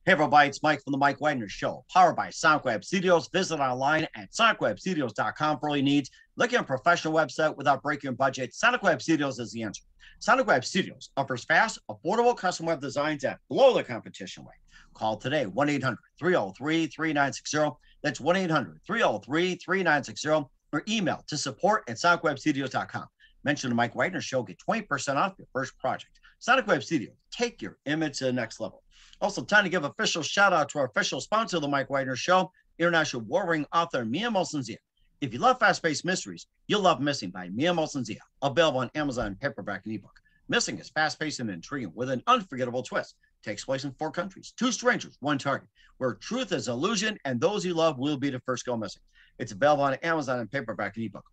Hey everybody, it's Mike from the Mike Wagner Show, powered by SonicWeb Studios. Visit online at sonicwebstudios.com for all your needs. Looking at a professional website without breaking your budget, SonicWeb Studios is the answer. SonicWeb Studios offers fast, affordable custom web designs that blow the competition away. Call today, 1-800-303-3960. That's 1-800-303-3960, or email to support@sonicwebstudios.com. Mention the Mike Wagner Show, get 20% off your first project. SonicWeb Studios, take your image to the next level. Also, time to give official shout out to our official sponsor of the Mike Wagner Show, international war-ring author Mia Molson-Zia. If you love fast-paced mysteries, you'll love Missing by Mia Molson-Zia, available on Amazon paperback and ebook. Missing is fast-paced and intriguing with an unforgettable twist. Takes place in 4 countries, 2 strangers, 1 target, where truth is illusion and those you love will be the first go missing. It's available on Amazon and paperback and ebook.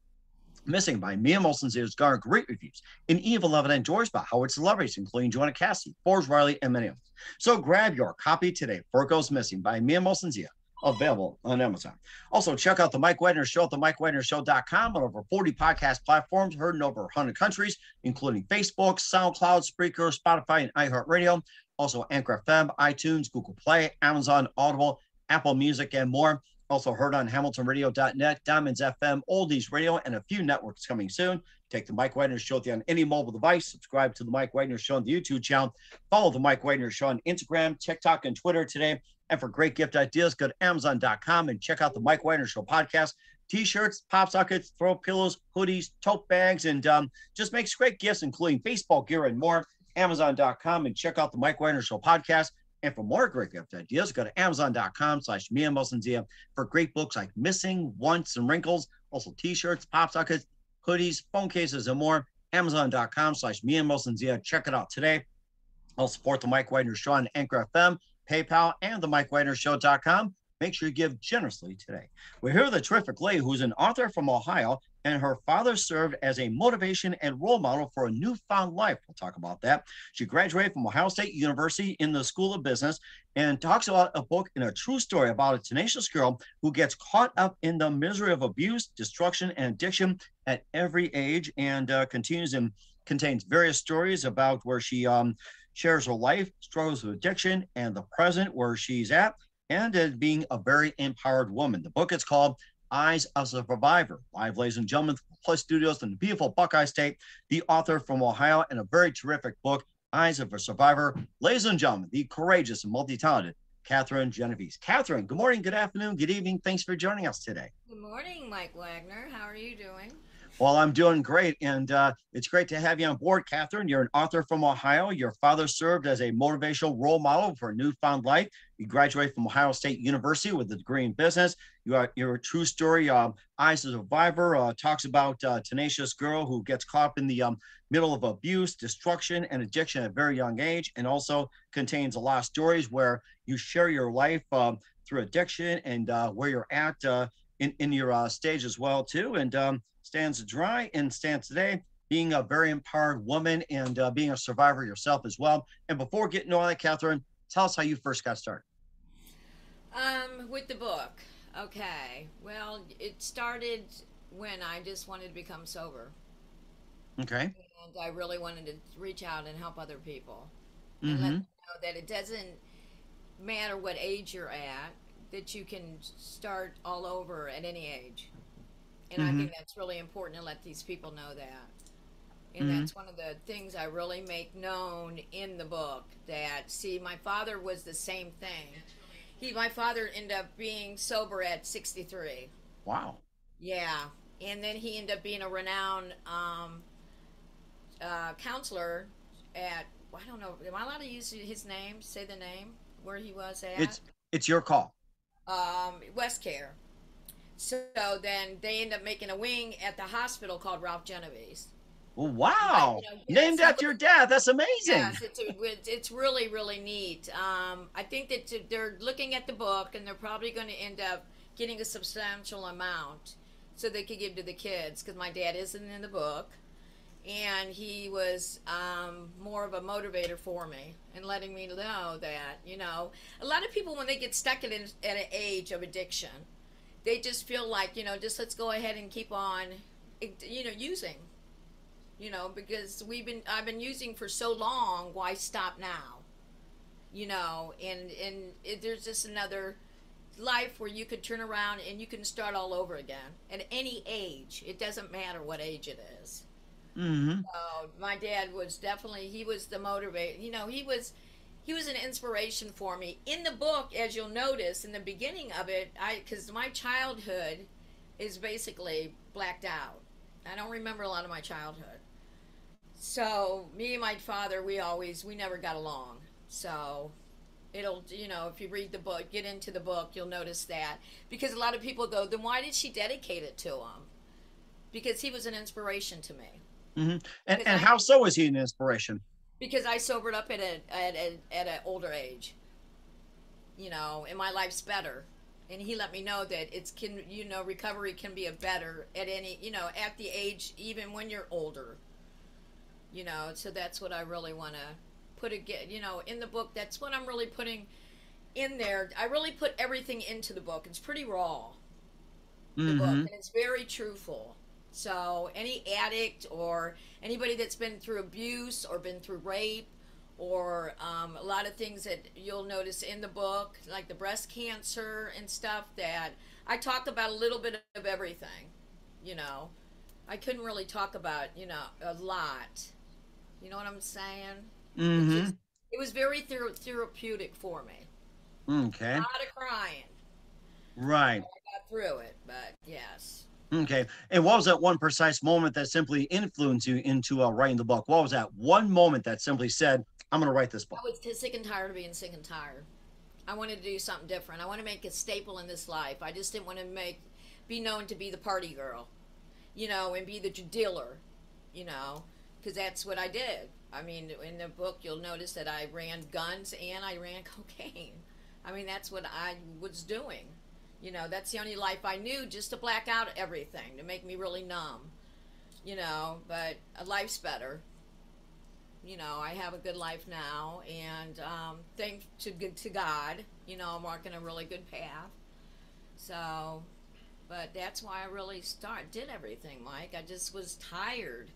Missing by Mia Molson-Zia has garnered great reviews, and Eve 11 enjoys by Howard celebrities, including Joanna Cassidy, Forbes Riley, and many others. So grab your copy today for It Goes Missing by Mia Molson-Zia, available on Amazon. Also, check out the Mike Wagner Show at themikewagnershow.com on over 40 podcast platforms heard in over 100 countries, including Facebook, SoundCloud, Spreaker, Spotify, and iHeartRadio. Also, Anchor FM, iTunes, Google Play, Amazon, Audible, Apple Music, and more. Also heard on HamiltonRadio.net, Diamonds FM, Oldies Radio, and a few networks coming soon. Take the Mike Wagner Show on any mobile device. Subscribe to the Mike Wagner Show on the YouTube channel. Follow the Mike Wagner Show on Instagram, TikTok, and Twitter today. And for great gift ideas, go to Amazon.com and check out the Mike Wagner Show podcast. T-shirts, pop sockets, throw pillows, hoodies, tote bags, and just makes great gifts, including baseball gear and more. Amazon.com and check out the Mike Wagner Show podcast. And for more great gift ideas, go to Amazon.com/Mia Molson-Zia for great books like Missing, Once, and Wrinkles. Also T-shirts, pop sockets, hoodies, phone cases, and more. Amazon.com/Mia Molson-Zia. Check it out today. I'll support the Mike Wagner Show on Anchor FM, PayPal, and the MikeWagnerShow.com. Make sure you give generously today. We're here with a terrific lady who's an author from Ohio, and her father served as a motivation and role model for a newfound life. We'll talk about that. She graduated from Ohio State University in the School of Business and talks about a book and a true story about a tenacious girl who gets caught up in the misery of abuse, destruction, and addiction at every age, and contains various stories about where she shares her life, struggles with addiction, and the present where she's at, and as being a very empowered woman. The book is called Eyes of a Survivor. Live, ladies and gentlemen, Plus Studios in the beautiful Buckeye State, the author from Ohio, and a very terrific book, Eyes of a Survivor. Ladies and gentlemen, the courageous and multi-talented Kathryn Genovese. Kathryn, good morning, good afternoon, good evening. Thanks for joining us today. Good morning, Mike Wagner. How are you doing? Well, I'm doing great, and it's great to have you on board, Kathryn. You're an author from Ohio. Your father served as a motivational role model for a newfound life. You graduated from Ohio State University with a degree in business. You're a true story. Eyes of a Survivor talks about a tenacious girl who gets caught up in the middle of abuse, destruction, and addiction at a very young age, and also contains a lot of stories where you share your life through addiction and where you're at in your stage as well, too. And stands dry and stands today, being a very empowered woman and being a survivor yourself as well. And before getting to all that, Kathryn, tell us how you first got started. With the book. Okay. Well, it started when I just wanted to become sober. Okay. And I really wanted to reach out and help other people. Mm-hmm. And let them know that it doesn't matter what age you're at, that you can start all over at any age. And I think that's really important to let these people know that. And that's one of the things I really make known in the book. That, see, my father was the same thing. My father ended up being sober at 63. Wow. Yeah. And then he ended up being a renowned counselor at, I don't know, am I allowed to use his name, say the name, where he was at? It's your call. West Care. So then they end up making a wing at the hospital called Ralph Genovese. Well, wow. Named after your dad. That's amazing. Yes, it's really, really neat. I think that they're looking at the book and they're probably going to end up getting a substantial amount so they could give to the kids, because my dad isn't in the book. And he was more of a motivator for me and letting me know that, a lot of people, when they get stuck at an age of addiction, they just feel like, just let's go ahead and keep on, using, because I've been using for so long, why stop now? there's just another life where you could turn around and you can start all over again at any age. It doesn't matter what age it is. Mm-hmm. So my dad was definitely, he was the motivator. He was an inspiration for me. In the book, as you'll notice in the beginning of it, because my childhood is basically blacked out. I don't remember a lot of my childhood. So me and my father, we never got along. So if you read the book, get into the book, you'll notice that. Because a lot of people go, then why did she dedicate it to him? Because he was an inspiration to me. Mm-hmm. And how so is he an inspiration? Because I sobered up at an older age, and my life's better. And he let me know that recovery can be a better at any, at the age, even when you're older. So that's what I really want to put again, in the book. That's what I'm really putting in there. I really put everything into the book. It's pretty raw, the book, and it's very truthful. So any addict or anybody that's been through abuse or been through rape or a lot of things that you'll notice in the book, like the breast cancer and stuff, that I talked about a little bit of everything. I couldn't really talk about, a lot. You know what I'm saying? Mm-hmm. It was very therapeutic for me. Okay. A lot of crying. Right. I got through it, but yes. Okay. And what was that one precise moment that simply influenced you into writing the book? What was that one moment that simply said, I'm going to write this book? I was sick and tired of being sick and tired. I wanted to do something different. I want to make a staple in this life. I just didn't want to be known to be the party girl, and be the dealer, because that's what I did. I mean, in the book, you'll notice that I ran guns and I ran cocaine. I mean, that's what I was doing. That's the only life I knew, just to black out everything, to make me really numb. But life's better. I have a good life now, and thanks to God, I'm walking a really good path. So, but that's why I really did everything, Mike. I just was tired.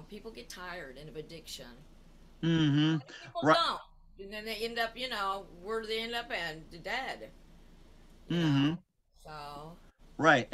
People get tired of addiction. Mm-hmm. People Right. don't. And then they end up, where they end up and dead. you Mm-hmm. know. So Right,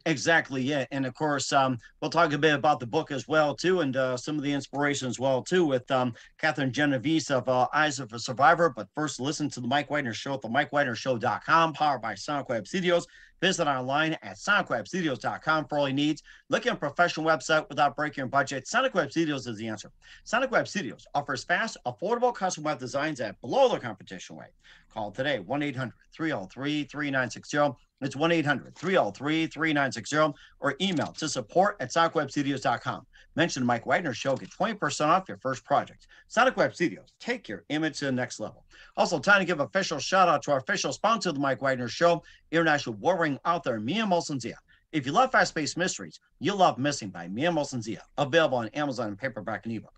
exactly. Yeah, and of course, we'll talk a bit about the book as well too, and some of the inspiration as well too, with Kathryn Genovese of Eyes of a Survivor. But first, listen to the Mike Wagner Show at the MikeWagnerShow.com, powered by Sonic Web Studios. Visit online at SonicWebStudios.com for all your needs. Looking at a professional website without breaking your budget, Sonic Web Studios is the answer. Sonic Web Studios offers fast, affordable custom web designs at below the competition rate. Call today 1-800-303-3960. It's 1-800-303-3960 or email to support@sonicwebstudios.com. Mention the Mike Wagner Show, get 20% off your first project. Sonic Web Studios, take your image to the next level. Also, time to give official shout out to our official sponsor of the Mike Wagner Show, international warring author Mia Molson-Zia. If you love fast-paced mysteries, you'll love Missing by Mia Molson-Zia, available on Amazon in paperback and ebook.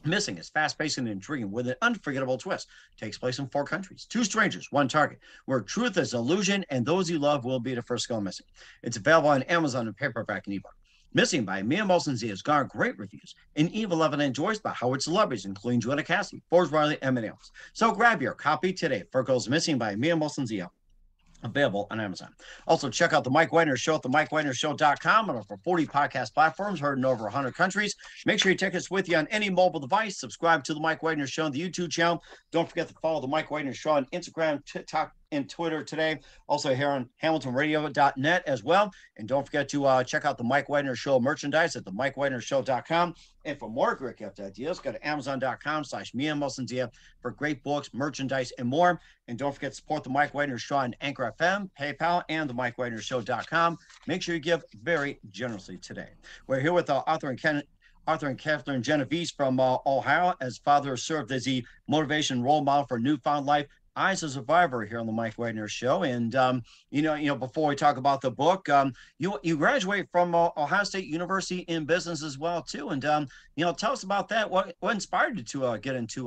Missing is fast-paced and intriguing with an unforgettable twist. Takes place in 4 countries, 2 strangers, 1 target, where truth is illusion and those you love will be the first to go missing. It's available on Amazon in paperback and ebook. Missing by Mia Molson-Zia has garnered great reviews and even loved and enjoyed by Howard celebrities, including Joanna Cassidy, Forbes Riley, and many others. So grab your copy today for it goes Missing by Mia Molson-Zia, available on Amazon. Also, check out the Mike Wagner Show at the MikeWagnerShow.com and over 40 podcast platforms heard in over 100 countries. Make sure you take us with you on any mobile device. Subscribe to the Mike Wagner Show on the YouTube channel. Don't forget to follow the Mike Wagner Show on Instagram, TikTok, and Twitter today. Also here on HamiltonRadio.net as well. And don't forget to check out the Mike Wagner Show merchandise at the MikeWagnerShow.com. And for more great gift ideas, go to Amazon.com/Mia Molson-Zia for great books, merchandise, and more. And don't forget to support the Mike Wagner Show on Anchor FM, PayPal, and the MikeWagnerShow.com. Make sure you give very generously today. We're here with Arthur and Kathryn Genovese from Ohio, as father served as the motivation role model for newfound life. Eyes of a Survivor here on the Mike Wagner Show. And before we talk about the book, you graduate from Ohio State University in business as well too. And tell us about that. What inspired you to get into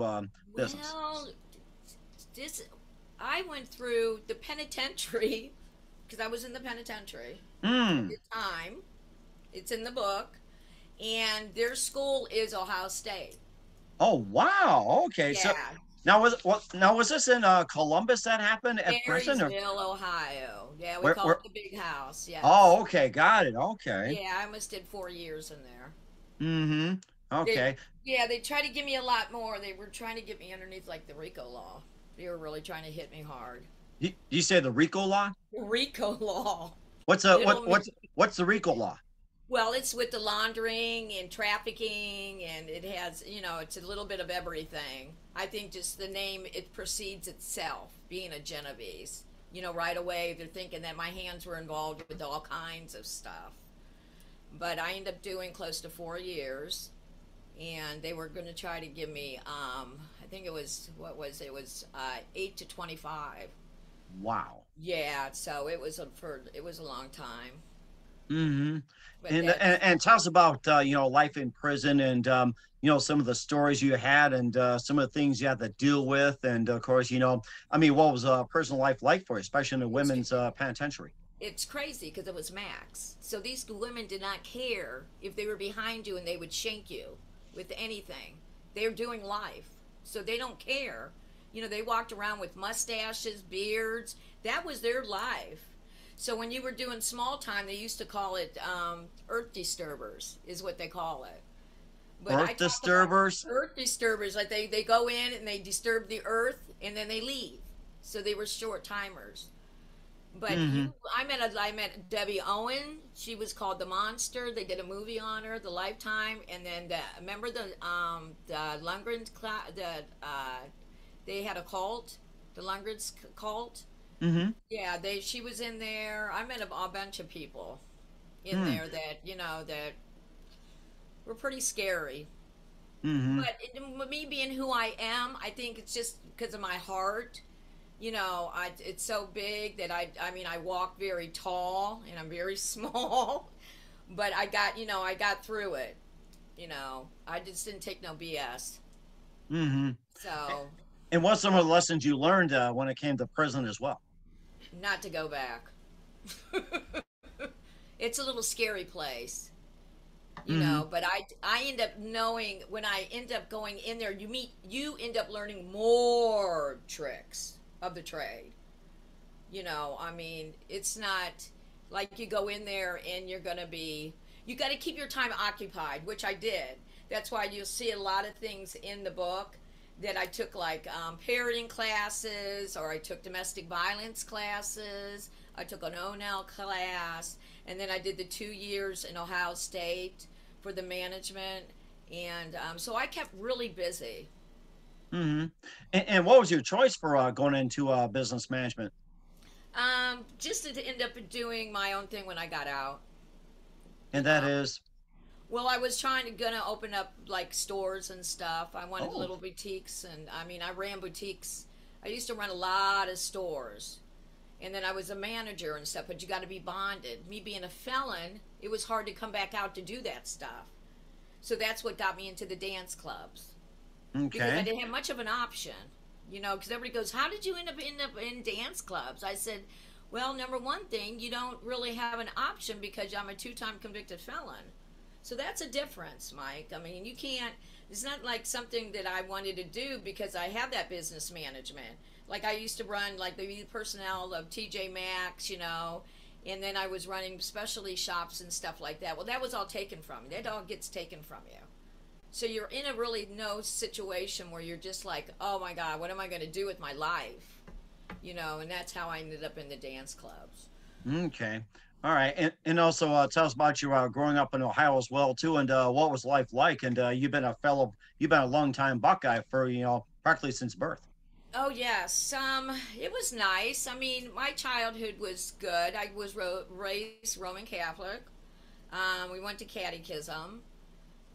business? well, I went through the penitentiary because I was in the penitentiary at the time. It's in the book, and their school is Ohio State. Oh wow. Okay. Yeah. Now was this in Columbus that happened at Princeton, or Marysville, Ohio. Yeah, we where? call Where? it the big house. Yes. Oh, okay, got it. Okay. Yeah, I almost did 4 years in there. Mm-hmm. They, Okay. yeah, they tried to give me a lot more. They were trying to get me underneath like the RICO law. They were really trying to hit me hard. You say the RICO law? RICO law. What's a what Little what's the RICO law? Well, it's with the laundering and trafficking, and it has, it's a little bit of everything. I think just the name, it precedes itself, being a Genovese. Right away they're thinking that my hands were involved with all kinds of stuff. But I ended up doing close to 4 years, and they were going to try to give me, I think it was, what was it? It was 8 to 25. Wow. Yeah, so it was a long time. Mm-hmm. But And tell us about life in prison and some of the stories you had and some of the things you had to deal with and of course I mean what was personal life like for you, especially in the it's women's penitentiary? it's crazy because it was max. So these women did not care if they were behind you and they would shank you with anything. They're doing life, so they don't care. They walked around with mustaches, beards. That was their life. So when you were doing small time, they used to call it earth disturbers, is what they call it. But I Earth talk about disturbers. earth disturbers, like they go in and they disturb the earth and then they leave. So they were short timers. But Mm-hmm. I met Debbie Owen. She was called the Monster. They did a movie on her, The Lifetime, and then remember the Lundgren they had a cult, the Lundgren's cult. Mm-hmm. Yeah, she was in there. I met a bunch of people in Mm. there that that were pretty scary. Mm-hmm. But me being who I am, I think it's just because of my heart. It's so big that I mean, I walk very tall and I'm very small, but I got through it. I just didn't take no BS. Mm-hmm. So, And what's some of the lessons you learned when it came to prison as well? not to go back. It's a little scary place. Mm-hmm. But I end up knowing when I end up going in there, you end up learning more tricks of the trade. I mean, it's not like you go in there and you got to keep your time occupied, which I did. That's why you'll see a lot of things in the book that I took, like parenting classes, or I took domestic violence classes. I took an ONL class, and then I did the 2 years in Ohio State for the management. And so I kept really busy. Mm-hmm. And what was your choice for going into business management? Just to end up doing my own thing when I got out, you And that know. is, Well, I was gonna open up like stores and stuff. I wanted oh. little boutiques, and I mean, I ran boutiques. I used to run a lot of stores, and then I was a manager and stuff. But you got to be bonded. Me being a felon, it was hard to come back out to do that stuff. So that's what got me into the dance clubs, because I Okay. didn't have much of an option. Because everybody goes, "How did you end up in dance clubs?" I said, "Well, number one thing, you don't really have an option because I'm a two-time convicted felon." So that's a difference, Mike. I mean, you can't. It's not like something that I wanted to do because I have that business management. Like I used to run like the personnel of TJ Maxx, and then I was running specialty shops and stuff like that. Well, that was all taken from me. That all gets taken from you. So you're in a really no situation where you're just like, oh my God, what am I going to do with my life? And that's how I ended up in the dance clubs. Okay. All right. And also tell us about your growing up in Ohio as well too, and what was life like? And you've been a long time Buckeye for practically since birth. Oh yes, it was nice. I mean, my childhood was good. I was raised Roman Catholic. We went to catechism.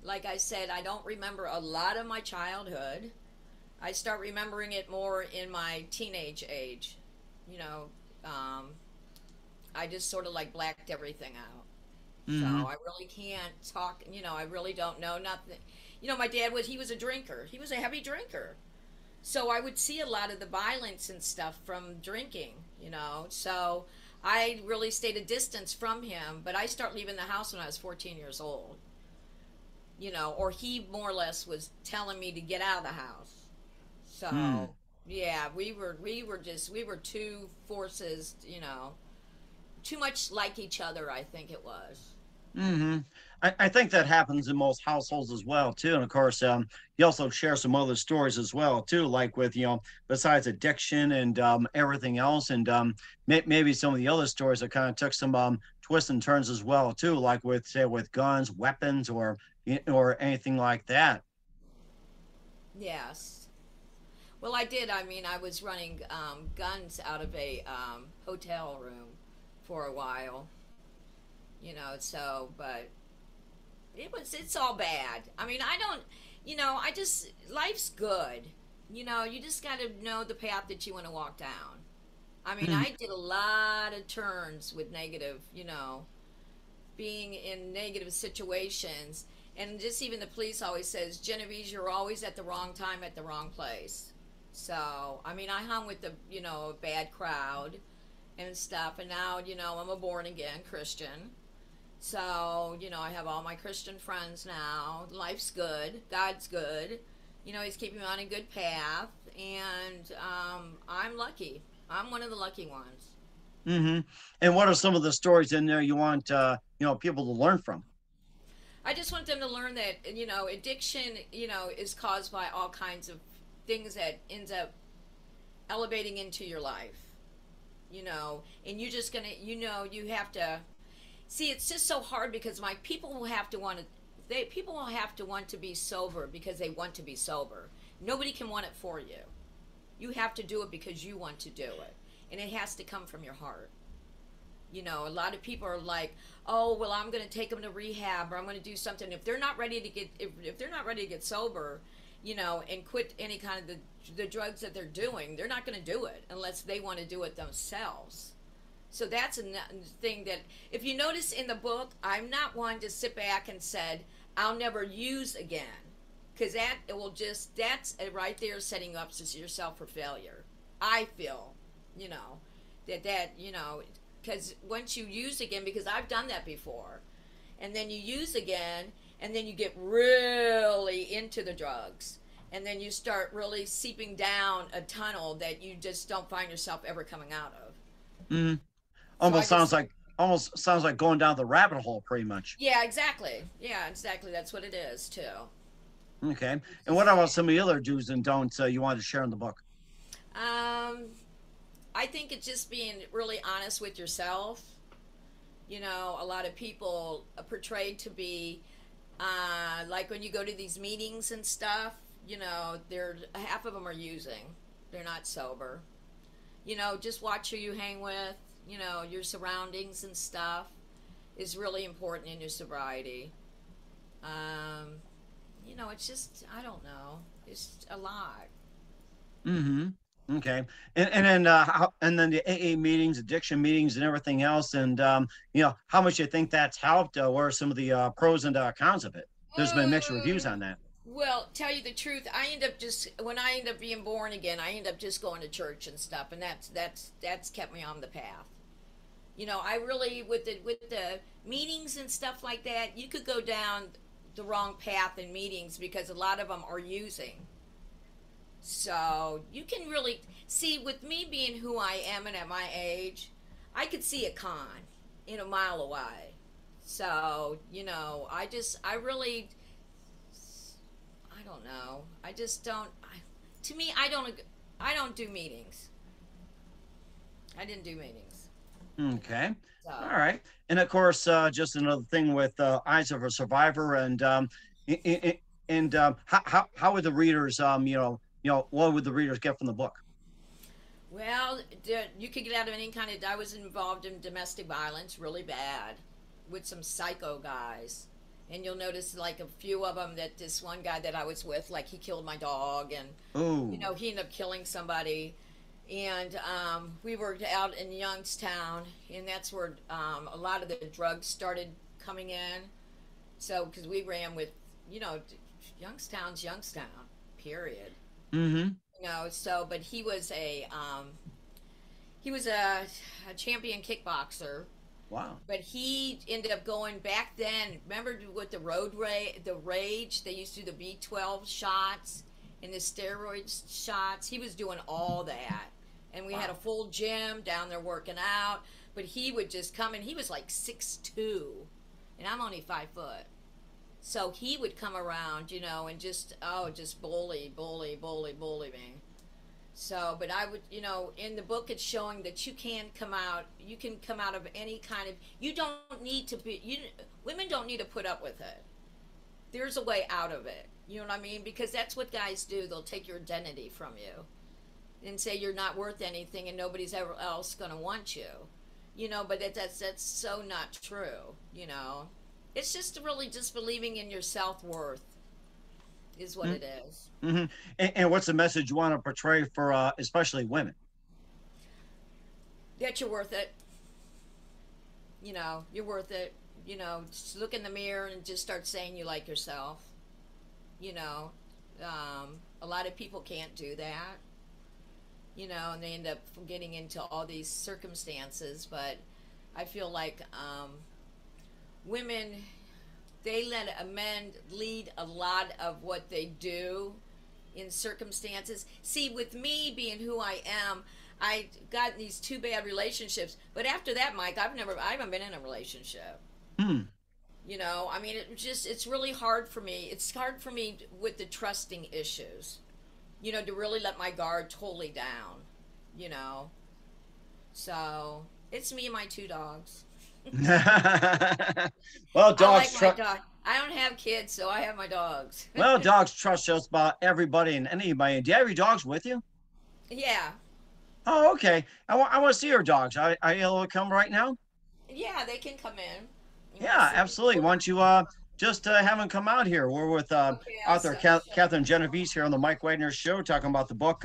Like I said, I don't remember a lot of my childhood. I start remembering it more in my teenage age. You know, um, I just sort of like blacked everything out. So Mm-hmm. I really can't talk. I really don't know nothing. My dad he was a drinker. He was a heavy drinker. So I would see a lot of the violence and stuff from drinking. So I really stayed a distance from him, but I start leaving the house when I was 14 years old. Or he more or less was telling me to get out of the house. Hmm. So yeah, we were two forces, too much like each other. I think it was. Hmm. I think that happens in most households as well too. And of course, you also share some other stories as well too, like with besides addiction and everything else, and maybe some of the other stories that kind of took some twists and turns as well too, like with say with guns, weapons, or anything like that. Yes. Well, I did. I mean, I was running guns out of a hotel room for a while, but it's all bad. I mean, I don't, life's good. You just got to know the path that you want to walk down. I mean, Mhm. I did a lot of turns with negative, being in negative situations. And just even the police always says, Genovese, you're always at the wrong time at the wrong place. So, I mean, I hung with a bad crowd and stuff. And now, I'm a born again Christian. So, I have all my Christian friends now. Life's good. God's good. He's keeping me on a good path. And I'm lucky. I'm one of the lucky ones. Hmm. And what are some of the stories in there you want people to learn from? I just want them to learn that, addiction, is caused by all kinds of things that ends up elevating into your life, and you're just going to, you have to see. It's just so hard because my people will have to want to people will have to want to be sober because they want to be sober. Nobody can want it for you. You have to do it because you want to do it, and it has to come from your heart. A lot of people are like, oh, well, I'm going to take them to rehab, or I'm going to do something. If they're not ready to get if they're not ready to get sober, and quit any kind of the drugs that they're doing, they're not going to do it unless they want to do it themselves. So that's a thing that, if you notice in the book, I'm not one to sit back and said, I'll never use again. Because that, it will just, that's right there setting up yourself for failure. I feel, you know, because once you use again, because I've done that before, and then you use again, and then you get really into the drugs. And then you start really seeping down a tunnel that you just don't find yourself ever coming out of. Hmm. So I just Almost sounds like going down the rabbit hole, pretty much. Yeah, exactly. Yeah, exactly. That's what it is too. Okay. It's And what just about some of the other do's and don'ts you wanted to share in the book? um I think it's just being really honest with yourself. A lot of people are portrayed to be like when you go to these meetings and stuff, they're half of them are using. They're not sober. Just watch who you hang with, your surroundings and stuff is really important in your sobriety. Um, it's just, I don't know. It's a lot. Hmm. Okay. And then and then the AA meetings, addiction meetings, and everything else, and how much you think that's helped? What are some of the pros and cons of it? There's been mixed reviews on that. Well, tell you the truth, I end up just when I end up being born again, I end up just going to church and stuff, and that's kept me on the path. I really with the meetings and stuff like that, you could go down the wrong path in meetings because a lot of them are using. So you can really see with me being who I am and at my age, I could see a con in a mile away. So I really, I don't know. I just don't. To me, I don't do meetings. I didn't do meetings. Okay. All So right. And of course, just another thing with Eyes of a Survivor, and i- i- how would the readers, what would the readers get from the book? well, you could get out of any kind of. I was involved in domestic violence really bad with some psycho guys. And you'll notice, like, a few of them that this one guy that I was with, like, he killed my dog and, Oh. he ended up killing somebody. And we were out in Youngstown, and that's where a lot of the drugs started coming in. So, because we ran with, you know, Youngstown's Youngstown, period. Mm-hmm. So, but he was a champion kickboxer, Wow. but he ended up going back then. Remember with the the rage? They used to do the B12 shots, and his steroid shots. He was doing all that. And we had a full gym down there working out. But he would just come, and he was like 6'2", and I'm only 5 foot. So he would come around, you know, and just bully me. So, but I would, you know, in the book it's showing that you can come out of any kind of, women don't need to put up with it. There's a way out of it. You know what I mean? Because that's what guys do. They'll take your identity from you and say you're not worth anything and nobody's ever else going to want you. You know, but that's so not true, you know. It's just really just believing in your self-worth is what it is. Mm-hmm. And what's the message you want to portray for especially women? That you're worth it. You know, you're worth it. You know, just look in the mirror and just start saying you like yourself. You know, a lot of people can't do that. You know, and they end up getting into all these circumstances. But I feel like women, they let men lead a lot of what they do in circumstances. See, with me being who I am, I got these 2 bad relationships. But after that, Mike, I haven't been in a relationship. You know, I mean, it's really hard for me. It's hard for me with the trusting issues. You know, to really let my guard totally down, you know. So, it's me and my 2 dogs. Well, dogs I like my dog. I don't have kids, so I have my dogs. Well, dogs trust just about everybody and anybody. Do you have your dogs with you? Yeah. Oh, okay. I want to see your dogs. Are you able to come right now? Yeah, they can come in. Yeah, absolutely. Why don't you just have them come out here? We're with author Kathryn Genovese here on the Mike Wagner Show, talking about the book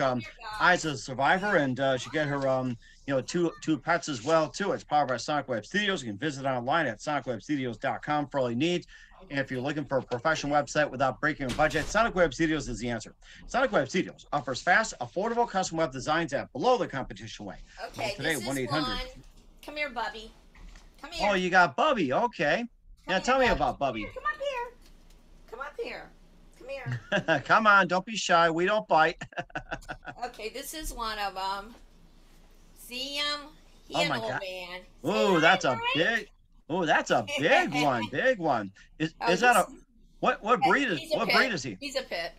Eyes of the Survivor, and she got her you know, two pets as well too. It's powered by Sonic Web Studios. You can visit online at sonicwebstudios.com for all you need. And if you're looking for a professional website without breaking a budget, Sonic Web Studios is the answer. Sonic Web Studios offers fast, affordable custom web designs at below the competition way. Okay, today, this is 1-800. one. Come here, Bubby. Come here. Oh, you got Bubby. Okay. Yeah, tell me about Bubby. Come up here. Come up here. Come here. Come on, don't be shy. We don't bite. Okay, this is one of them. See him? He Oh an my old God. man. Oh, that's a big. Oh, that's a big one. Big one. Is that a what breed is he? He's a pit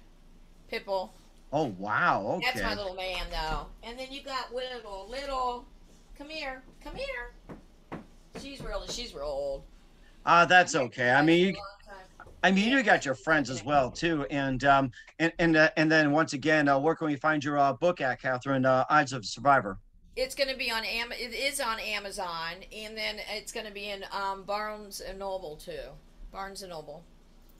bull. Oh wow. Okay. That's my little man though. And then you got little. Come here. She's real old. That's okay. I mean, you got your friends as well too, and then once again, where can we find your book at, Kathryn? Eyes of Survivor. It's going to be on It is on Amazon, and then it's going to be in Barnes and Noble too. Barnes and Noble.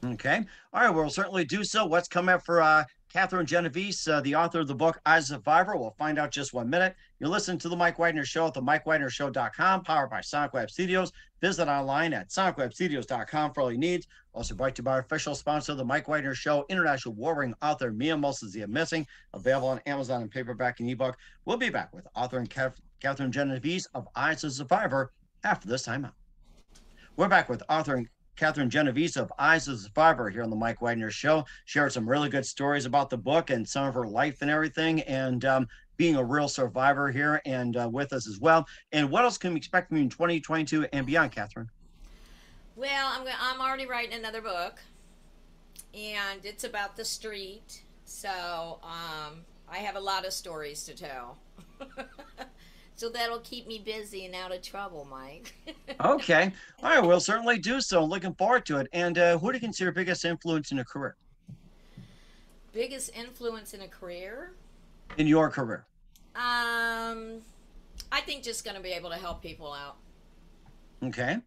Okay. All right. We'll certainly do so. What's coming up for Kathryn Genovese, the author of the book Eyes of Survivor? We'll find out just 1 minute. You listen to the Mike Wagner Show at the MikeWagnerShow.com, powered by Sonic Web Studios. Visit online at SonicWebStudios.com for all you need. Also brought to you by our official sponsor, the Mike Wagner Show, international war-ring author Mia Moses Missing, available on Amazon and paperback and ebook. We'll be back with author and Kathryn Genovese of Eyes of Survivor after this time out. We're back with author and Kathryn Genovese of Eyes of the Survivor here on the Mike Wagner Show. Shared some really good stories about the book and some of her life and everything, and being a real survivor here and with us as well. And what else can we expect from you in 2022 and beyond, Kathryn? Well, I'm already writing another book, and it's about the street. So I have a lot of stories to tell. So that'll keep me busy and out of trouble, Mike. Okay. All right. We'll certainly do so. Looking forward to it. And who do you consider your biggest influence in a career? Biggest influence in a career? In your career? I think just going to be able to help people out. Okay.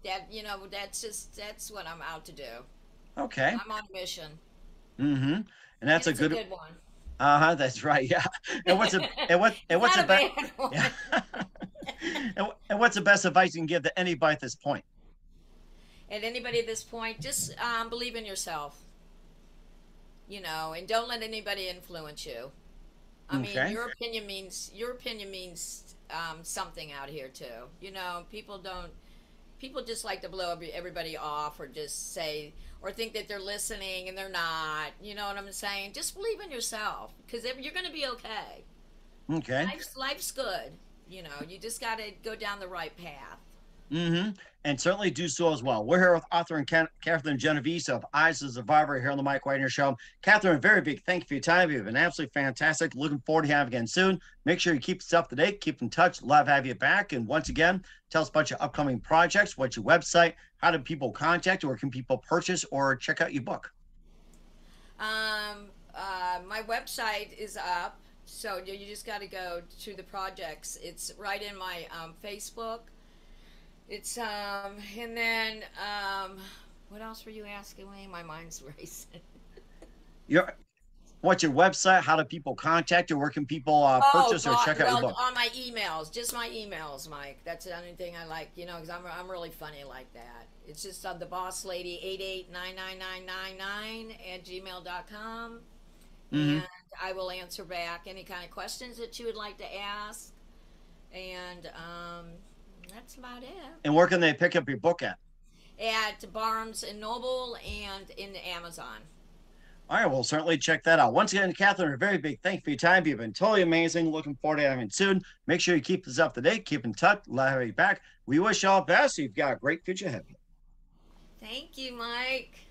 That's what I'm out to do. Okay. I'm on a mission. Mm-hmm. And that's and a good one. That's right. Yeah. And what's the and what's the best advice you can give to anybody at this point? At anybody at this point, just believe in yourself. You know, and don't let anybody influence you. I mean, your opinion means something out here too. You know, people don't. People just like to blow everybody off, or just say, or think that they're listening and they're not. You know what I'm saying? Just believe in yourself, because you're going to be okay. Okay. Life's good. You know, you just got to go down the right path. And certainly do so as well. We're here with author and Kathryn Genovese of Eyes of the Survivor here on the Mike Wagner Show. Kathryn, very big thank you for your time. You've been absolutely fantastic. Looking forward to having you again soon. Make sure you keep us up to date, keep in touch. Love to have you back. And once again, tell us about your upcoming projects. What's your website? How do people contact you? Or can people purchase or check out your book? My website is up, so you just got to go to the projects. It's right in my Facebook. It's and then what else were you asking me? My mind's racing. What's your website? How do people contact you? Where can people purchase or check out your book? On my emails, just my emails, Mike. That's the only thing I like, you know, because I'm really funny like that. It's just the boss lady 889999 @gmail.com, and I will answer back any kind of questions that you would like to ask, and that's about it. And where can they pick up your book at? At Barnes and Noble and in Amazon. All right, we'll certainly check that out. Once again, Kathryn, a very big thank you for your time. You've been totally amazing. Looking forward to having you soon. Make sure you keep us up to date. Keep in touch. Let have you back. We wish you all the best. You've got a great future ahead. Thank you, Mike.